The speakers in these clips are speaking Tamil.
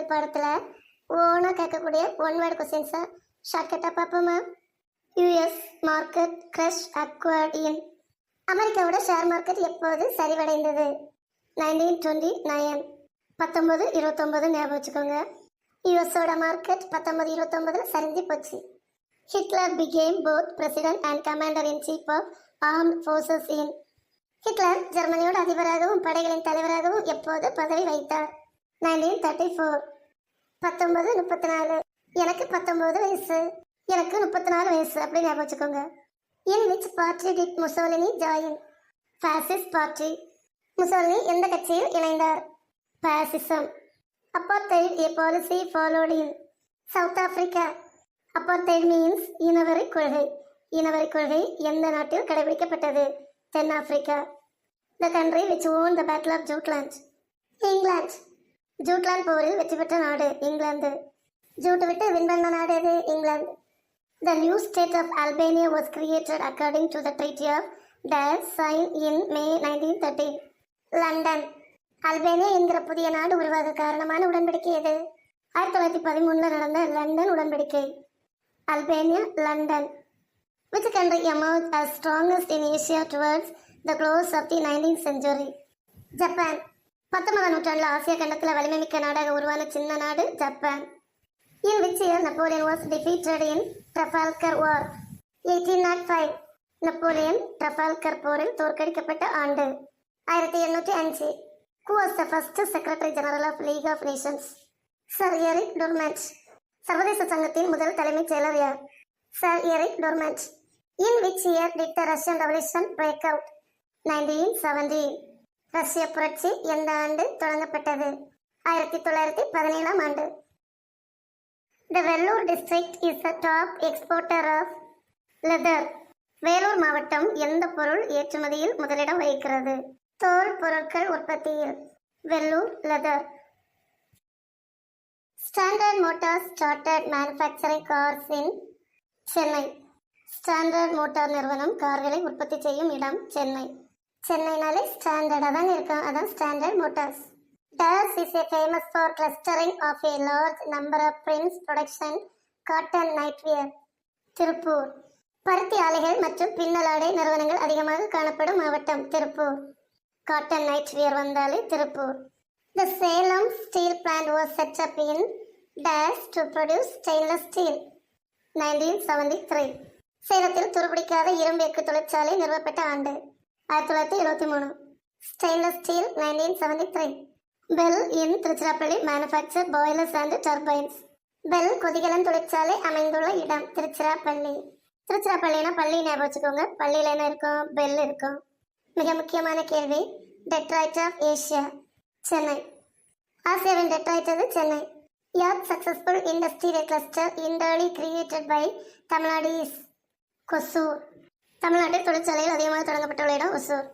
தமிழ் பாடத்தில் ஓனாக கேட்கக்கூடிய ஒன் வேர்டு கொஸ்டின்ஸை ஷார்ட்கட்டாக பார்ப்போமா? யூஎஸ் மார்க்கெட் கிரஷ் அக்வர்ட் இன். அமெரிக்காவோட ஷேர் மார்க்கெட் எப்போது சரிவடைந்தது? 1929. 1929 ஞாபகம் வச்சுக்கோங்க. யூஎஸோட மார்க்கெட் 1929 சரிஞ்சு போச்சு. Hitler became both president and commander in chief of armed forces in. Hitler ஜெர்மனியோட அதிபராகவும் படைகளின் தலைவராகவும் எப்போது பதவி வைத்தார்? 1934. 1934. எனக்கு 19 வயசு, எனக்கு 34 வயசு அப்படி ஞாபகம் வச்சுக்கோங்க. In which party did Mussolini join? Fascist party. Mussolini எந்த கட்சியில் இணைந்தார்? Fascism. Apartheid a policy followed in South Africa. Apartheid means இனவரி கொள்கை. இனவரி கொள்கை எந்த நாட்டில் கடைபிடிக்கப்பட்டது? தென்னாப்பிரிக்கா. The country which won the battle of Jutland? England. Jutland போரில் வெற்றி பெற்ற நாடு இங்கிலாந்து. ஜூட்டு விட்டு வின் பண்ண நாடு எது? England. The new state of Albania was created according to the Treaty of Dare signed in May 1913. London. Albania என்கிற புதிய நாடு உருவாக காரணமான உடன்படிக்கை எது? 1913 நடந்த லண்டன் உடன்படிக்கை. Albania, London. Which country emerged as strongest in Asia towards the close of the 19th century? Japan. 19ஆம் நூற்றாண்டில் ஆசிய கண்டத்தில் வலிமை மிக்க நாடாக உருவான சின்ன நாடு Japan. In which year Napoleon was defeated in Trafalgar War? 1805. Napoleon Trafalgar போரில் தோற்கடிக்கப்பட்ட ஆண்டு 1805. Who was the first Secretary General of League of Nations? Sir Eric Dormant. சர்வதேச சங்கத்தின் முதல் தலைமைச் செயலர் யார்? Sir Eric Dormant. In which year did the Russian Revolution break out? 1917. ரஷ்ய புரட்சி எந்த ஆண்டு தொடங்கப்பட்டது? 1917ஆம் ஆண்டு. The Vellore district is the top exporter of leather. Vellore மாவட்டம் எந்த பொருள் ஏற்றுமதியில் முதலிடம் வகிக்கிறது? தோல் பொருட்கள் உற்பத்தியில். Vellore, leather. Standard Motors started manufacturing cars in Chennai. Standard Motor நிறுவனம் கார்களை உற்பத்தி செய்யும் இடம் சென்னை. சென்னைனாலே ஸ்டாண்டர்டாக தாங்க இருக்கும், அதான் standard Motors. Dars is a famous for clustering of a large number of prints production cotton nightwear. Tiruppur. பருத்தி ஆலைகள் மற்றும் பின்னலாடை நிறுவனங்கள் அதிகமாக காணப்படும் மாவட்டம் திருப்பூர். காட்டன் நைட்வியர் வந்தாலே Tiruppur. The Salem steel plant was set up in Dars to produce stainless steel. 1973. சேலத்தில் துருப்பிடிக்காத இரும்பு எஃகு தொழிற்சாலை நிறுவப்பட்ட ஆண்டு 1973. Stainless steel 1973. Bell in Tiruchirappalli manufacture boilers and turbines. Bell கொதிகலன் தொழிற்சாலை அமைந்துள்ள இடம் திருச்சிராப்பள்ளி. திருச்சிராப்பள்ளினா பள்ளி ஞாபகம் வச்சுக்கோங்க. பள்ளியில் என்ன இருக்கும்? பெல் இருக்கும். மிக முக்கியமான கேள்வி, டெட்ராய்ட் ஆஃப் ஏஷியா சென்னை. ஆசியாவின் டெட்ராய்ட் அது சென்னை. யார் successful industrial cluster entirely created by Tamil Nadu is? Hosur. தமிழ்நாட்டில் தொழிற்சாலையில் அதிகமாக தொடங்கப்பட்டுள்ள இடம் Hosur.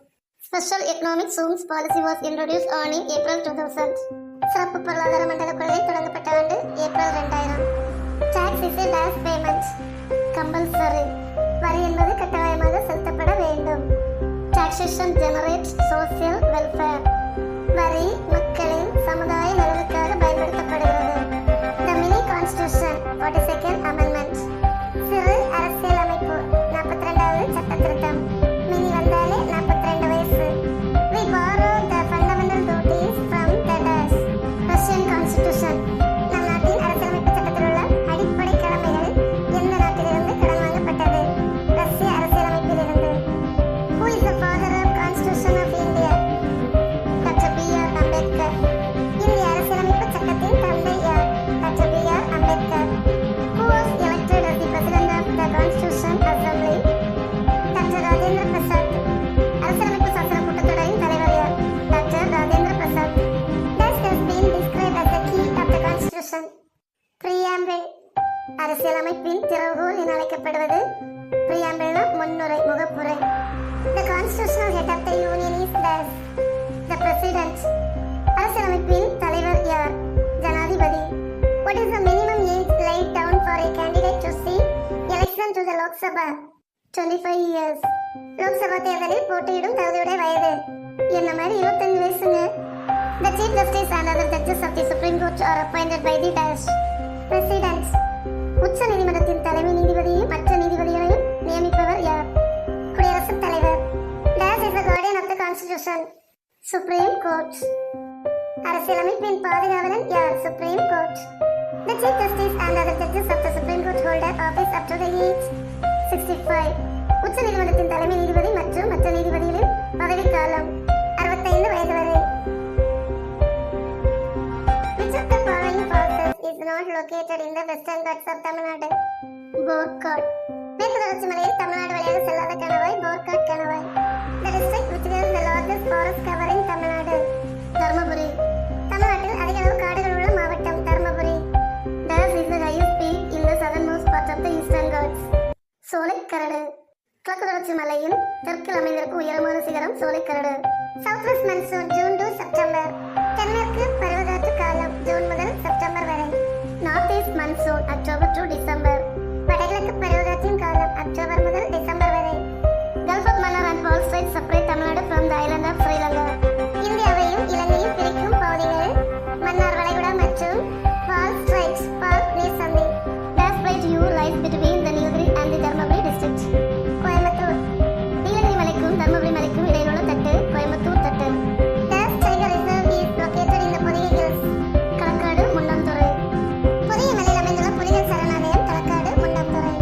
Special economic zones policy was introduce on in April 2000. சிறப்பு பொருளாதார மண்டல கொள்கை தொடங்கப்பட்ட ஆண்டு ஏப்ரல் 2000. Tax is a tax payment. Compulsory. வரி என்பது கட்டாயமாக செலுத்தப்பட வேண்டும். Taxation generate social welfare. வரி மக்களின் சமுதாய நலனுக்காக பயன்படுத்தப்படுகிறது. The mini constitution 42nd amendment. சிறு அரசியல் அமைப்பு 42வது சட்ட திருத்தம். மினி வந்தாலே 42 வயசு. We borrow the fundamental duties from the Dutch. Russian Constitution. நம் நாட்டின் அரசியலமைப்பு சட்டத்தில் உள்ள அடிப்படை கடமைகள் எந்த நாட்டிலிருந்து கடன் வாங்கப்பட்டது? ரஷ்ய அரசியலமைப்பிலிருந்து. Who is the father of Constitution of India? Dr. B.R. Ambedkar. இந்திய அரசியலமைப்பு சட்டத்தின் தந்தை யார்? Dr. B.R. Ambedkar. Who was elected as the president of the Constitution Assembly? Dr. Rajendra Prasad. அரசியலமைப்பு சாசன கூட்டத்தொடரின் தலைவர் யார்? Dr. Rajendra Prasad. This has been described as the key of the Constitution. Preamble. அரசியலமைப்பின் திறவுகோல் என அழைக்கப்படுவது preamble முன்னுரை, முகப்புரை. The constitutional head of the union is the president. அரசியலமைப்பின் தலைவர் யார்? ஜனாதிபதி. What is the minimum age laid down for a candidate to seek election to the Lok Sabha? 25 years. Lok Sabha தேர்தலில் போட்டியிடும் தகுதியுடைய வயது என்ன மாதிரி 25 வயசுங்க. The Chief Justice and other judges of the Supreme Court are appointed by the dash. President. உச்ச நீதிமன்றத்தின் தலைமை நீதிபதியையும் மற்ற நீதிபதிகளையும் நியமிப்பவர் யார்? குடியரசுத் தலைவர். Dash is the guardian of the Constitution. Supreme Court. அரசியலமைப்பின் பாதுகாவலன் யார்? Supreme Court. The Chief Justice and other judges of the Supreme Court hold their office up to the age 65. உச்ச நீதிமன்றத்தின் தலைமை நீதிபதி மற்றும் மற்ற நீதிபதிகளின் பதவிக்காலம் 65 வயது வரை. Which of the following forces is not located in the Western Ghats of Tamil Nadu? Borkot. மேற்கு தொடர்ச்சி மலையில் தமிழ்நாடு வழியாக செல்லாத கணவாய் போர்காட் கணவாய். The district which has the largest forest cover in Tamil Nadu? Dharmapuri. தமிழ்நாட்டில் அதிக அளவு காடுகள் உள்ள மாவட்டம் Dharmapuri. Dash is the highest peak in the southernmost part of the Eastern Ghats? Solaikkaradu. கிழக்கு தொடர்ச்சி மலையின் தெற்கில் அமைந்திருக்கும் உயரமான சிகரம் Solaikaradu. South west monsoon June to September. தென்மேற்கு பருவகாற்று காலம் ஜூன் முதல் செப்டம்பர் வரை. North east monsoon October to December. வடகிழக்கு பருவகாற்றின் காலம் அக்டோபர் முதல் டிசம்பர் வரை. கல்ஃப் ஆஃப் மன்னார் அண்ட் வால் Strait separate Tamil Nadu from the island of Sri Lanka. இந்தியாவையும் இலங்கையும் பிரிக்கும் பகுதிகள் மன்னார் வளைகுடா மற்றும் வால் ஸ்ட்ரைட் பால் நீர்சந்தி. Dash Plate U lies between the Nilgiri and the Dharmaburi district. Coimbatore. Nilgiri மலைக்கும் தர்மபுரி மலைக்கும் இடையிலுள்ள தட்டு கோயம்புத்தூர் தட்டு. Dash Tiger Reserve is located in the Pothigai hills. Kalakkad முன்னம்துறை. Pothigai மலையில் அமைந்துள்ள புலிகள் சரணாலயம் Kalakkad முன்னம்துறை.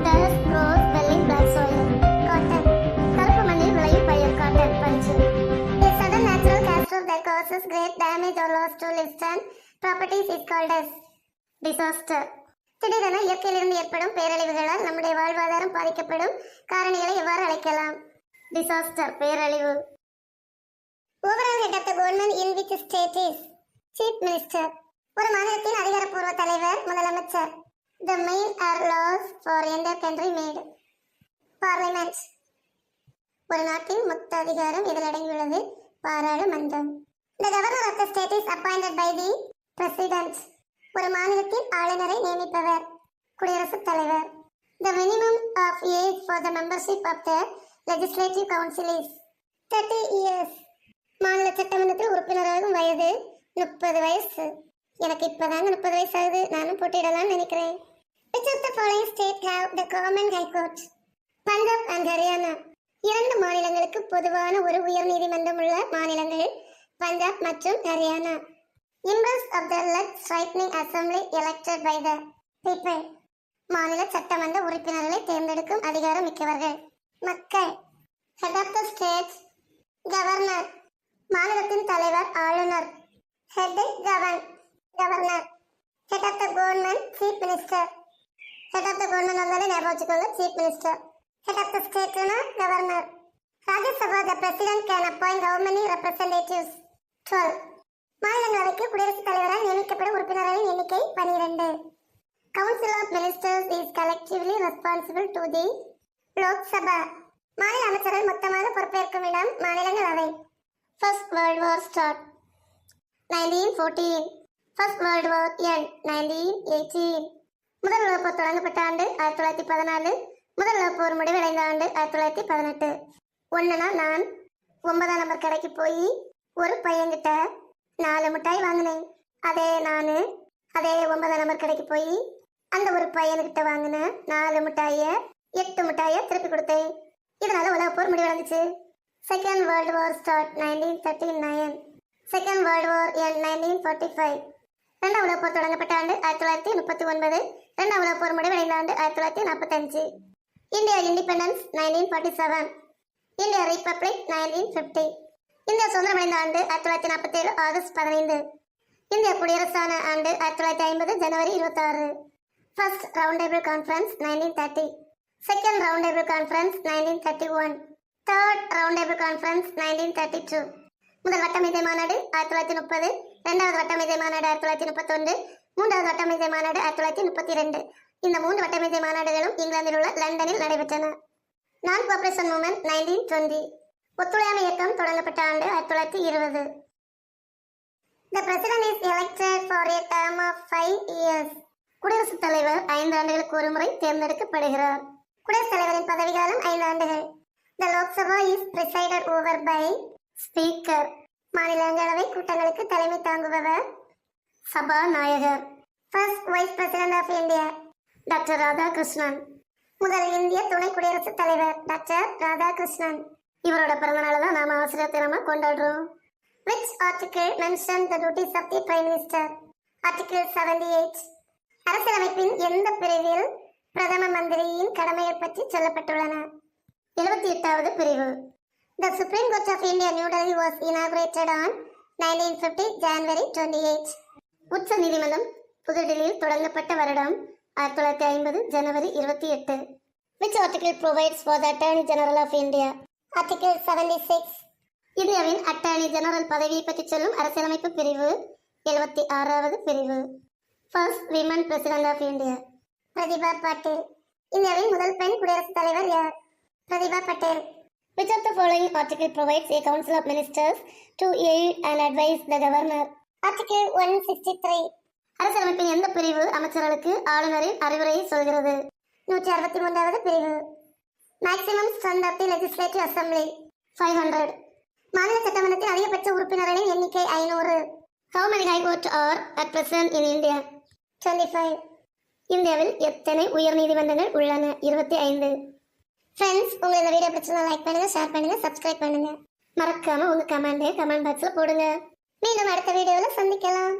Dash grows well in black soil. Cotton. கருப்பு மண்ணில் விளையும் பயிர் காட்டன் பஞ்சு. A sudden natural catastrophe that causes great damage or loss to lives and properties is called as disaster. திடீரென இயற்கையிலிருந்து ஏற்படும் பேரழிவுகளால் நம்முடைய வாழ்வாதாரம் பாதிக்கப்படும் காரணிகளை எவ்வாறு அழைக்கலாம்? டிசாஸ்டர் பேரழிவு. Overall head of the government in which state is? Chief minister. ஒரு மாநிலத்தின் அதிகாரப்பூர்வ தலைவர் முதலமைச்சர். The main are laws for entire country made. Parliament. ஒரு நாட்டின் மொத்த அதிகாரம் இதில் அடங்கியுள்ளது பாராளுமன்றம். The governor of the state is appointed by the president. ஒரு மாநிலத்தின் ஆளுநரை நியமிப்பவர் குடியரசுத் தலைவர். The minimum of age for the membership of the legislative council is 30 years. மாநில சட்டமன்றத்தில் உறுப்பினராகும் வயது 30 வயசு. எனக்கு இப்பதாங்க 30 வயசு ஆகுது. நானும் போட்டியிடலாம்னு நினைக்கிறேன். Which of the following state have the common high court? Punjab and Haryana. இரண்டு மாநிலங்களுக்கு பொதுவான ஒரு உயர் நீதிமன்றம் உள்ள மாநிலங்கள் பஞ்சாப் மற்றும் Haryana. Members of the legislative assembly elected by the people. மாநில சட்டமன்ற உறுப்பினர்களை தேர்ந்தெடுக்கும் அதிகாரம் மிக்கவர்கள் மக்கள். Head of the state governor. மாநிலத்தின் தலைவர் ஆளுநர். Head governor. Head of the government chief minister. Head of the government வந்தாலே ஞாபகம் வச்சுக்கோங்க chief minister. Head of the state governor. Rajya Sabha the president can appoint how many representatives? 12. மாநிலங்களவைக்கு குடியரசுத் தலைவரால் நியமிக்கப்படும் உறுப்பினர்களின் எண்ணிக்கை 12. Council of Ministers is collectively responsible to the Lok Sabha. மாநில அமைச்சர்கள் மொத்தமாக பொறுப்பேற்கும் இடம் மாநிலங்களவை. First World War start 1914. First World War end 1918. முதல் உலகப்போர் தொடங்கப்பட்ட ஆண்டு 1914. முதல் உலகப்போர் முடிவடைந்த ஆண்டு 1918. ஒன்றுனா நான் 9ஆம் நம்பர் கடைக்கு போய் ஒரு பையன்கிட்ட 4 மிட்டாய் வாங்கினேன். அதே 9ஆம் நம்பர் கடைக்கு போய் அந்த ஒரு பையனுக்கிட்ட வாங்கின 4 மிட்டாயை 8 மிட்டாயை திருப்பி கொடுத்தேன். இதனால உலகப்போர் முடிவடைந்துச்சு. Second world war start 1939. Second world war end 1945. இரண்டாம் உலகப்போர் தொடங்கப்பட்ட ஆண்டு 1939. இரண்டாம் உலகப்போர் முடிவடைந்த ஆண்டு 1945. India independence 1947. India republic 1950. India சுதந்திரமடைந்த ஆண்டு 1947 ஆகஸ்ட் 15. இந்தியா குடியரசான ஆண்டு 1950 ஜனவரி 26. First round table conference 1930. Second round table conference 1931. Third round table conference 1932. முதல் வட்டமேஜை மாநாடு 1930. இரண்டாவது வட்டமேஜை மாநாடு 1931. மூன்றாவது வட்டமேஜை மாநாடு 1932. இந்த 3 வட்டமேஜை மாநாடுகளும் இங்கிலாந்தில் உள்ள லண்டனில் நடைபெற்றன. நான் கோஆபரேஷன் மூவ்மெண்ட் 1920. ஒத்துழையாமை இயக்கம் தொடங்கப்பட்ட ஆண்டு 1920. The president is elected for a term of 5 years. குடியரசுத் தலைவர் 5 ஆண்டுகளுக்கு ஒரு முறை தேர்ந்தெடுக்கப்படுகிறார். குடியரசுத் தலைவரின் பதவிக்காலம் 5 ஆண்டுகள். The Lok Sabha is presided over by Speaker. மாநிலங்களவை கூட்டங்களுக்கு தலைமை தாங்குபவர் சபாநாயகர். First vice president of India doctor Radhakrishnan. முதல் இந்திய துணை குடியரசுத் தலைவர் டாக்டர் ராதாகிருஷ்ணன். இவரோட பிறந்தநாளை தான் நாம ஆசிரியர் தினமா கொண்டாடுறோம். Which article mentioned the duties of the Prime Minister? Article 78. அரசியலமைப்பின் எந்த பிரிவில் பிரதம மந்திரியின் கடமைகள் பற்றி சொல்லப்பட்டுள்ளன? 78வது பிரிவு. The Supreme Court of India, New Delhi was inaugurated on 1950 January 28. உச்ச நீதிமன்றம் புதுடில்லியில் தொடங்கப்பட்ட வருடம் 1950 ஜனவரி 28. Which article provides for the Attorney General of India? Article 76. இந்தியாவின் அட்டார்னி ஜெனரல் பதவியை பற்றி சொல்லும் அரசியலமைப்பு பிரிவு 76வது பிரிவு. First women president of India Pratibha Patil. இந்தியாவின் முதல் பெண் குடியரசுத் தலைவர் யார்? Pratibha Patel. Which of the following article provides a council of ministers to aid and advise the governor? Article 163. அரசியலமைப்பின் எந்த பிரிவு அமைச்சர்களுக்கு ஆளுநரின் அறிவுரையை சொல்கிறது? 163வது பிரிவு. Maximum strength of the legislative assembly 500. மாநில சட்டமன்றத்தின் அதிகபட்ச உறுப்பினர்களின் எண்ணிக்கை 500. How many high court are at present in India? 25. இந்தியாவில் எத்தனை உயர் நீதிமன்றங்கள் உள்ளன? 25. ஃப்ரெண்ட்ஸ், உங்களுக்கு இந்த வீடியோ பிடிச்சிருந்தா லைக் பண்ணுங்க, ஷேர் பண்ணுங்க, சப்ஸ்கிரைப் பண்ணுங்க. மறக்காம உங்க கமெண்ட் பாக்ஸ்ல போடுங்க. மீண்டும் அடுத்த வீடியோவில் சந்திக்கலாம்.